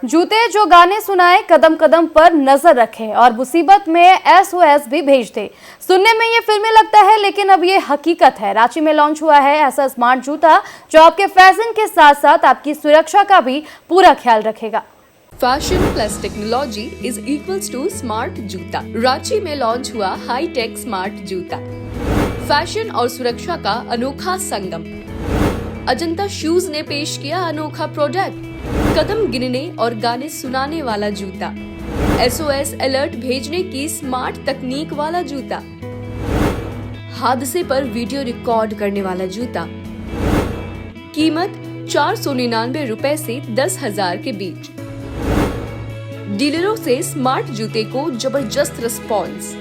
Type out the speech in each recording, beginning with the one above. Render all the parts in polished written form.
जूते जो गाने सुनाए, कदम कदम पर नजर रखें और मुसीबत में एसओएस भी भेज दे। सुनने में ये फिल्मी लगता है, लेकिन अब ये हकीकत है। रांची में लॉन्च हुआ है ऐसा स्मार्ट जूता जो आपके फैशन के साथ साथ आपकी सुरक्षा का भी पूरा ख्याल रखेगा। Fashion plus technology is equals to smart जूता। रांची में लॉन्च हुआ हाई टेक स्मार्ट जूता, फैशन और सुरक्षा का अनोखा संगम। अजंता शूज ने पेश किया अनोखा प्रोडक्ट, कदम गिनने और गाने सुनाने वाला जूता, एसओएस अलर्ट भेजने की स्मार्ट तकनीक वाला जूता, हादसे पर वीडियो रिकॉर्ड करने वाला जूता। कीमत 499 रुपए से 10,000 के बीच। डीलरों से स्मार्ट जूते को जबरदस्त रिस्पॉन्स।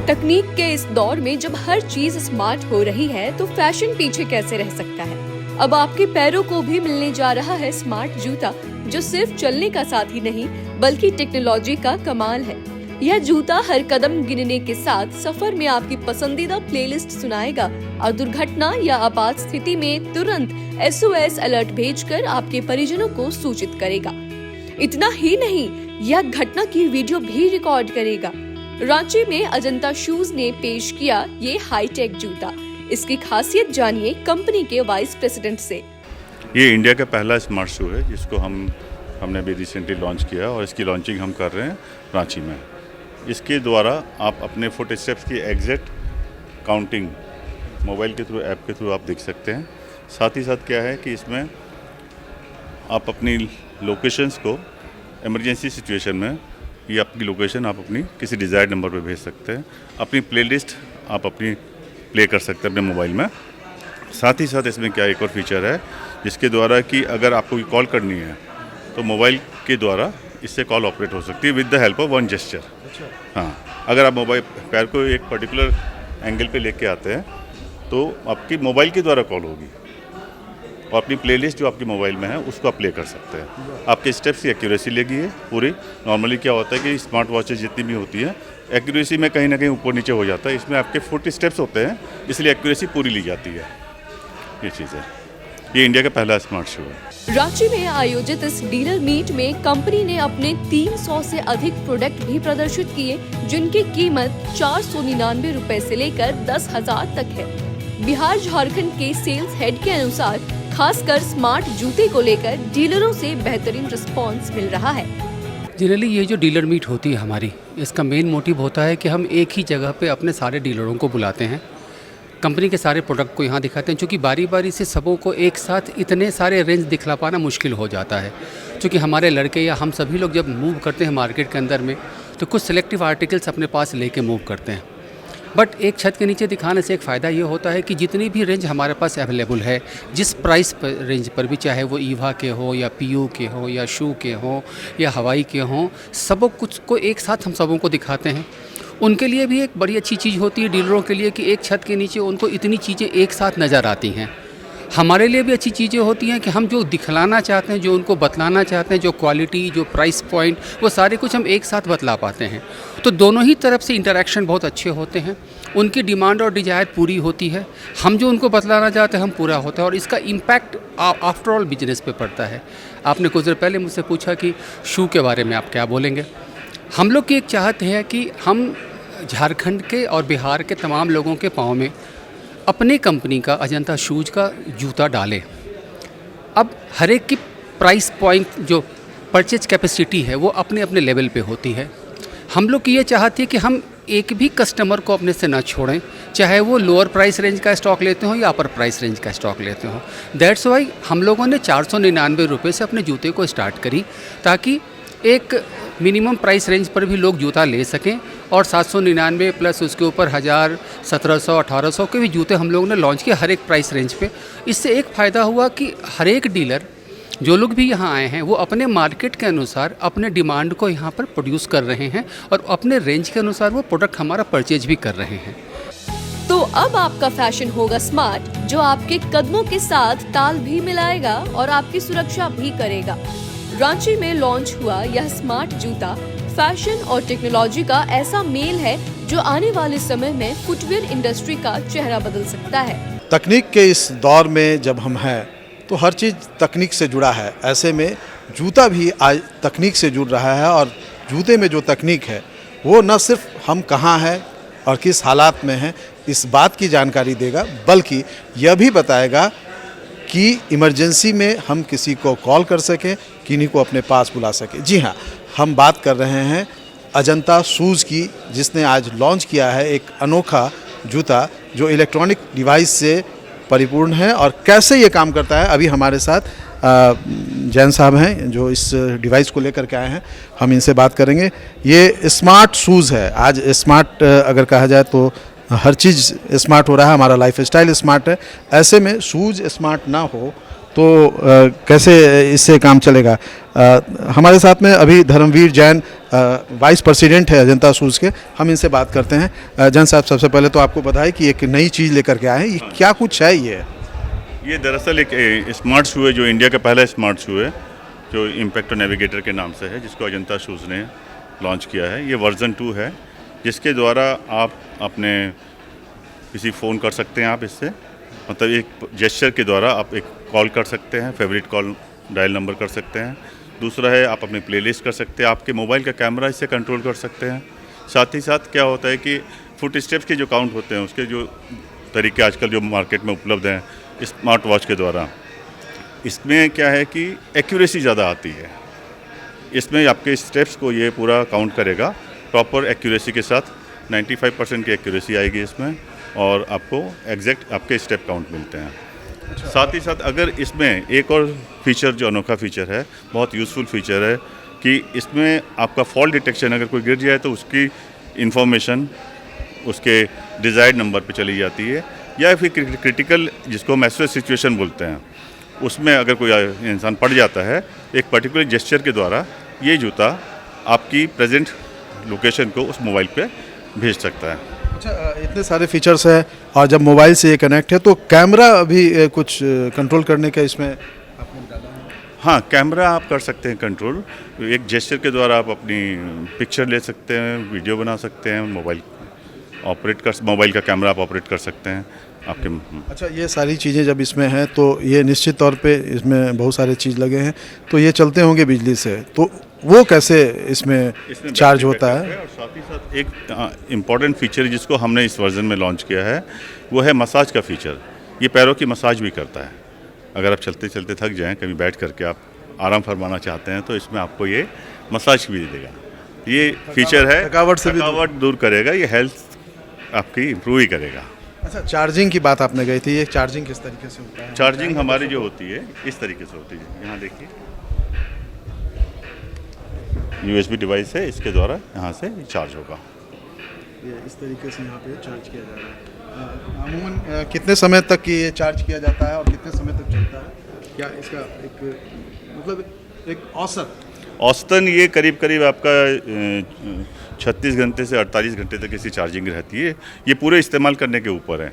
तकनीक के इस दौर में जब हर चीज स्मार्ट हो रही है तो फैशन पीछे कैसे रह सकता है। अब आपके पैरों को भी मिलने जा रहा है स्मार्ट जूता, जो सिर्फ चलने का साथी नहीं बल्कि टेक्नोलॉजी का कमाल है। यह जूता हर कदम गिनने के साथ सफर में आपकी पसंदीदा प्लेलिस्ट सुनाएगा और दुर्घटना या आपात स्थिति में तुरंत एसओएस अलर्ट भेजकर आपके परिजनों को सूचित करेगा। इतना ही नहीं, यह घटना की वीडियो भी रिकॉर्ड करेगा। रांची में अजंता शूज ने पेश किया ये हाईटेक जूता। इसकी खासियत जानिए कंपनी के वाइस प्रेसिडेंट से। ये इंडिया का पहला स्मार्ट शू है जिसको हमने अभी रिसेंटली लॉन्च किया और इसकी लॉन्चिंग हम कर रहे हैं रांची में। इसके द्वारा आप अपने फुट स्टेप्स की एग्जैक्ट काउंटिंग मोबाइल के थ्रू, ऐप के थ्रू आप देख सकते हैं। साथ ही साथ क्या है कि इसमें आप अपनी लोकेशंस को इमरजेंसी सिचुएशन में ये आपकी लोकेशन आप अपनी किसी डिज़ायर्ड नंबर पे भेज सकते हैं। अपनी प्लेलिस्ट आप अपनी प्ले कर सकते हैं अपने मोबाइल में। साथ ही साथ इसमें क्या एक और फीचर है जिसके द्वारा कि अगर आपको कोई कॉल करनी है तो मोबाइल के द्वारा इससे कॉल ऑपरेट हो सकती है with the help of one gesture. हाँ, अगर आप मोबाइल पैर को एक पर्टिकुलर एंगल पे लेके आते हैं तो आपकी मोबाइल के द्वारा कॉल होगी और अपनी प्लेलिस्ट जो आपकी मोबाइल में है उसको आप प्ले कर सकते हैं। आपके स्टेप्स की एक्यूरेसी लेगी है पूरी। नॉर्मली क्या होता है कि स्मार्ट वॉचेज जितनी भी होती है एक्यूरेसी में कहीं ना कहीं ऊपर नीचे हो जाता है। इसमें आपके फुट स्टेप्स होते हैं, इसलिए एक्यूरेसी पूरी ली जाती है। ये चीज़ है, ये इंडिया का पहला स्मार्ट शू है। रांची में आयोजित इस डीलर मीट में कंपनी ने अपने 300 से अधिक प्रोडक्ट भी प्रदर्शित किए, जिनकी कीमत 499 रुपए से लेकर 10,000 तक है। बिहार झारखंड के सेल्स हेड के अनुसार खासकर स्मार्ट जूते को लेकर डीलरों से बेहतरीन रिस्पॉन्स मिल रहा है। जनरली ये जो डीलर मीट होती है हमारी, इसका मेन मोटिव होता है कि हम एक ही जगह पे अपने सारे डीलरों को बुलाते हैं, कंपनी के सारे प्रोडक्ट को यहाँ दिखाते हैं। क्योंकि बारी बारी से सबों को एक साथ इतने सारे रेंज दिखला पाना मुश्किल हो जाता है। क्योंकि हमारे लड़के या हम सभी लोग जब मूव करते हैं मार्केट के अंदर में तो कुछ सिलेक्टिव आर्टिकल्स अपने पास लेके मूव करते हैं। बट एक छत के नीचे दिखाने से एक फ़ायदा ये होता है कि जितनी भी रेंज हमारे पास अवेलेबल है, जिस प्राइस पर रेंज पर भी, चाहे वो ईवा के हो या पीयू के हो या शू के हो या हवाई के हों, सबों कुछ को एक साथ हम सबों को दिखाते हैं। उनके लिए भी एक बड़ी अच्छी चीज़ होती है डीलरों के लिए कि एक छत के नीचे उनको इतनी चीज़ें एक साथ नज़र आती हैं। हमारे लिए भी अच्छी चीज़ें होती हैं कि हम जो दिखलाना चाहते हैं, जो उनको बतलाना चाहते हैं, जो क्वालिटी, जो प्राइस पॉइंट, वो सारे कुछ हम एक साथ बतला पाते हैं। तो दोनों ही तरफ से इंटरेक्शन बहुत अच्छे होते हैं। उनकी डिमांड और डिज़ायर पूरी होती है, हम जो उनको बतलाना चाहते हैं हम पूरा होता है और इसका इम्पैक्ट आफ्टर ऑल बिजनेस पे पड़ता है। आपने कुछ देर पहले मुझसे पूछा कि शू के बारे में आप क्या बोलेंगे। हम लोग की एक चाहत है कि हम झारखंड के और बिहार के तमाम लोगों के पाँव में अपने कंपनी का अजंता शूज का जूता डालें। अब हर एक की प्राइस पॉइंट, जो परचेज कैपेसिटी है, वो अपने अपने लेवल पे होती है। हम लोग की ये चाहती है कि हम एक भी कस्टमर को अपने से ना छोड़ें, चाहे वो लोअर प्राइस रेंज का स्टॉक लेते हो या अपर प्राइस रेंज का स्टॉक लेते हो। दैट्स वाई हम लोगों ने 499 रुपये से अपने जूते को स्टार्ट करी, ताकि एक मिनिमम प्राइस रेंज पर भी लोग जूता ले सकें। और 799 प्लस उसके ऊपर 1000, 1700, 1800 के भी जूते हम लोगों ने लॉन्च किए हर एक प्राइस रेंज पे। इससे एक फ़ायदा हुआ कि हर एक डीलर, जो लोग भी यहाँ आए हैं, वो अपने मार्केट के अनुसार अपने डिमांड को यहाँ पर प्रोड्यूस कर रहे हैं और अपने रेंज के अनुसार वो प्रोडक्ट हमारा परचेज भी कर रहे हैं। तो अब आपका फैशन होगा स्मार्ट, जो आपके कदमों के साथ ताल भी मिलाएगा और आपकी सुरक्षा भी करेगा। रांची में लॉन्च हुआ यह स्मार्ट जूता फैशन और टेक्नोलॉजी का ऐसा मेल है जो आने वाले समय में फुटवेयर इंडस्ट्री का चेहरा बदल सकता है। तकनीक के इस दौर में जब हम हैं तो हर चीज़ तकनीक से जुड़ा है। ऐसे में जूता भी आज तकनीक से जुड़ रहा है, और जूते में जो तकनीक है वो न सिर्फ हम कहाँ हैं और किस हालात में हैं इस बात की जानकारी देगा, बल्कि यह भी बताएगा कि इमरजेंसी में हम किसी को कॉल कर सकें, किन्हीं को अपने पास बुला सकें। जी हाँ, हम बात कर रहे हैं अजंता शूज़ की, जिसने आज लॉन्च किया है एक अनोखा जूता जो इलेक्ट्रॉनिक डिवाइस से परिपूर्ण है। और कैसे ये काम करता है, अभी हमारे साथ जैन साहब हैं जो इस डिवाइस को लेकर के आए हैं, हम इनसे बात करेंगे। ये स्मार्ट शूज़ है। आज स्मार्ट अगर कहा जाए तो हर चीज़ स्मार्ट हो रहा है, हमारा लाइफ स्टाइल स्मार्ट है। ऐसे में शूज़ स्मार्ट ना हो तो कैसे इससे काम चलेगा। हमारे साथ में अभी धर्मवीर जैन वाइस प्रेसिडेंट है अजंता शूज़ के, हम इनसे बात करते हैं। जैन साहब, सबसे पहले तो आपको बधाई कि एक नई चीज़ लेकर के आए हैं। ये क्या कुछ है ये दरअसल एक स्मार्ट शू है जो इंडिया का पहला स्मार्ट शू है जो इम्पैक्ट नेविगेटर के नाम से है, जिसको अजंता शूज़ ने लॉन्च किया है। ये वर्जन 2 है, जिसके द्वारा आप अपने किसी फ़ोन कर सकते हैं। आप इससे मतलब एक जेस्चर के द्वारा आप एक कॉल कर सकते हैं, फेवरेट कॉल डायल नंबर कर सकते हैं। दूसरा है आप अपनी प्लेलिस्ट कर सकते हैं, आपके मोबाइल का कैमरा इससे कंट्रोल कर सकते हैं। साथ ही साथ क्या होता है कि फुट स्टेप्स के जो काउंट होते हैं उसके जो तरीके आजकल जो मार्केट में उपलब्ध हैं स्मार्ट वॉच के द्वारा, इसमें क्या है कि एक्यूरेसी ज़्यादा आती है। इसमें आपके स्टेप्स को ये पूरा काउंट करेगा प्रॉपर एक्यूरेसी के साथ। 95% की एक्यूरेसी आएगी इसमें, और आपको एग्जैक्ट आपके स्टेप काउंट मिलते हैं। साथ ही साथ अगर इसमें एक और फीचर जो अनोखा फीचर है, बहुत यूज़फुल फीचर है कि इसमें आपका फॉल डिटेक्शन, अगर कोई गिर जाए तो उसकी इन्फॉर्मेशन उसके डिज़ायर्ड नंबर पे चली जाती है, या फिर क्रिटिकल जिसको हम एसओएस सिचुएशन बोलते हैं, उसमें अगर कोई इंसान पड़ जाता है एक पर्टिकुलर जेस्चर के द्वारा ये जूता आपकी प्रेजेंट लोकेशन को उस मोबाइल पे भेज सकता है। अच्छा, इतने सारे फीचर्स हैं, और जब मोबाइल से ये कनेक्ट है तो कैमरा भी कुछ कंट्रोल करने का इसमें आपने डाला है? हाँ, कैमरा आप कर सकते हैं कंट्रोल। एक जेस्चर के द्वारा आप अपनी पिक्चर ले सकते हैं, वीडियो बना सकते हैं, मोबाइल का कैमरा आप ऑपरेट कर सकते हैं आपके। अच्छा, ये सारी चीज़ें जब इसमें हैं तो ये निश्चित तौर पे इसमें बहुत सारे चीज़ लगे हैं, तो ये चलते होंगे बिजली से, तो वो कैसे इसमें चार्ज होता है? और साथ ही साथ एक इम्पॉर्टेंट फीचर जिसको हमने इस वर्जन में लॉन्च किया है वो है मसाज का फीचर। ये पैरों की मसाज भी करता है। अगर आप चलते चलते थक जाएं, कभी बैठ करके आप आराम फरमाना चाहते हैं, तो इसमें आपको ये मसाज भी देगा। ये फीचर है, थकावट दूर करेगा, ये हेल्थ आपकी इम्प्रूव ही करेगा। अच्छा, चार्जिंग की बात आपने कही थी, ये चार्जिंग किस तरीके से होता है? चार्जिंग हमारी जो होती है इस तरीके से होती है। यहाँ देखिए USB डिवाइस है, इसके द्वारा यहाँ से चार्ज होगा। ये इस तरीके से यहाँ पे चार्ज किया जा रहा है। अमूमन कितने समय तक ये चार्ज किया जाता है और कितने समय तक चलता है? क्या इसका एक मतलब एक औसतन ये करीब करीब आपका 36 घंटे से 48 घंटे तक इसकी चार्जिंग रहती है। ये पूरे इस्तेमाल करने के ऊपर है।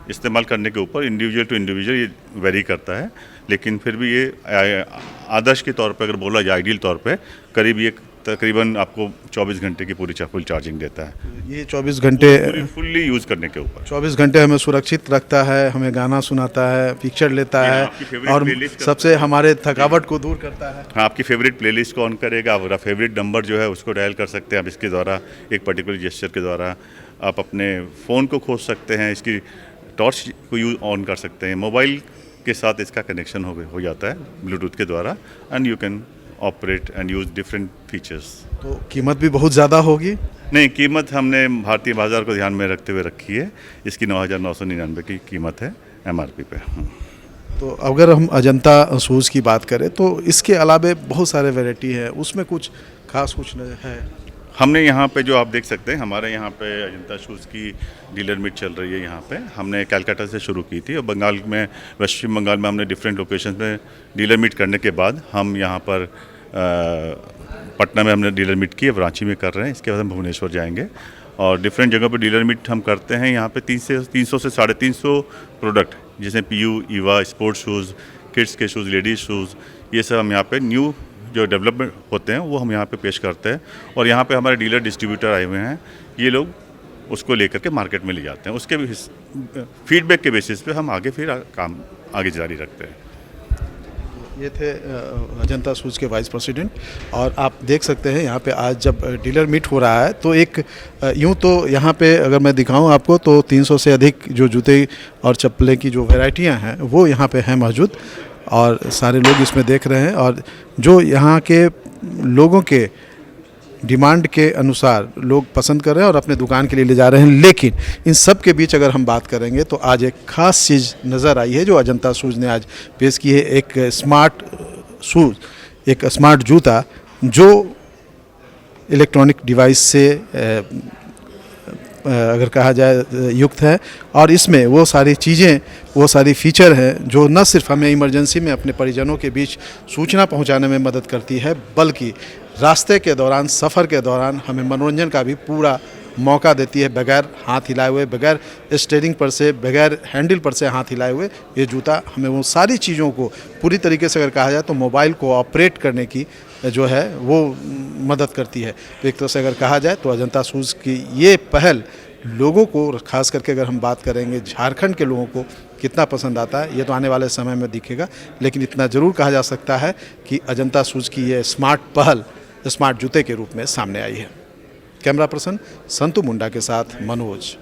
इस्तेमाल करने के ऊपर इंडिविजुअल टू इंडिविजुअल ये वेरी करता है, लेकिन फिर भी ये आदर्श के तौर पे अगर बोला जाए, आइडियल तौर पे करीब ये तकरीबन आपको 24 घंटे की पूरी फुल चार्जिंग देता है। ये 24 घंटे फुल्ली यूज़ करने के ऊपर 24 घंटे हमें सुरक्षित रखता है, हमें गाना सुनाता है, पिक्चर लेता है, और सबसे हमारे थकावट को दूर करता है। हाँ, आपकी फेवरेट प्लेलिस्ट को ऑन करेगा, आपका फेवरेट नंबर जो है उसको डायल कर सकते हैं आप इसके द्वारा। एक पर्टिकुलर जेस्चर के द्वारा आप अपने फ़ोन को खोज सकते हैं, इसकी टॉर्च को यूज ऑन कर सकते हैं, मोबाइल के साथ इसका कनेक्शन हो जाता है ब्लूटूथ के द्वारा, and you can operate and use different features. तो कीमत भी बहुत ज़्यादा होगी? नहीं, कीमत हमने भारतीय बाज़ार को ध्यान में रखते हुए रखी है। इसकी 9,999 की कीमत है MRP पे। तो अगर हम अजंता शूज़ की बात करें तो इसके अलावे बहुत सारे वैरायटी है, उसमें कुछ खास कुछ है? हमने यहाँ पे जो आप देख सकते हैं, हमारे यहाँ पे अजंता शूज़ की डीलर मीट चल रही है। यहाँ पे हमने कलकत्ता से शुरू की थी, और बंगाल में, पश्चिम बंगाल में हमने डिफरेंट लोकेशन में डीलर मीट करने के बाद हम यहाँ पर पटना में हमने डीलर मीट की, अब रांची में कर रहे हैं। इसके बाद हम भुवनेश्वर जाएंगे, और डिफरेंट जगह पर डीलर मीट हम करते हैं। यहाँ पे 300 से 350 प्रोडक्ट, जैसे PU, Eva, sports shoes, kids के शूज़, लेडीज़ शूज़, ये सब हम यहाँ पे न्यू जो डेवलपमेंट होते हैं वो हम यहाँ पे पेश करते हैं। और यहाँ पे हमारे डीलर डिस्ट्रीब्यूटर आए हुए हैं, ये लोग उसको लेकर के मार्केट में ले जाते हैं। उसके फीडबैक के बेसिस पे हम आगे फिर काम आगे जारी रखते हैं। ये थे अजंता शूज़ के वाइस प्रेसिडेंट। और आप देख सकते हैं यहाँ पे आज जब डीलर मीट हो रहा है तो एक यूँ तो यहाँ पे अगर मैं दिखाऊं आपको तो 300 से अधिक जो जूते और चप्पलें की जो वैरायटियाँ हैं वो यहाँ पे हैं मौजूद, और सारे लोग इसमें देख रहे हैं। और जो यहाँ के लोगों के डिमांड के अनुसार लोग पसंद कर रहे हैं और अपने दुकान के लिए ले जा रहे हैं। लेकिन इन सब के बीच अगर हम बात करेंगे तो आज एक ख़ास चीज़ नज़र आई है जो अजंता शूज़ ने आज पेश की है। एक स्मार्ट शूज़, एक स्मार्ट जूता जो इलेक्ट्रॉनिक डिवाइस से अगर कहा जाए युक्त है, और इसमें वो सारी चीज़ें, वो सारी फीचर हैं जो न सिर्फ हमें इमरजेंसी में अपने परिजनों के बीच सूचना पहुंचाने में मदद करती है, बल्कि रास्ते के दौरान, सफ़र के दौरान हमें मनोरंजन का भी पूरा मौका देती है। बगैर हाथ हिलाए हुए, बगैर स्टीयरिंग पर से, बगैर हैंडल पर से हाथ हिलाए हुए ये जूता हमें वो सारी चीज़ों को पूरी तरीके से अगर कहा जाए तो मोबाइल को ऑपरेट करने की जो है वो मदद करती है। तो एक तरह से अगर कहा जाए तो अजंता शूज़ की ये पहल लोगों को, खास करके अगर हम बात करेंगे झारखंड के लोगों को कितना पसंद आता है ये तो आने वाले समय में दिखेगा। लेकिन इतना ज़रूर कहा जा सकता है कि अजंता शूज़ की ये स्मार्ट पहल स्मार्ट जूते के रूप में सामने आई है। कैमरा पर्सन संतु मुंडा के साथ मनोज।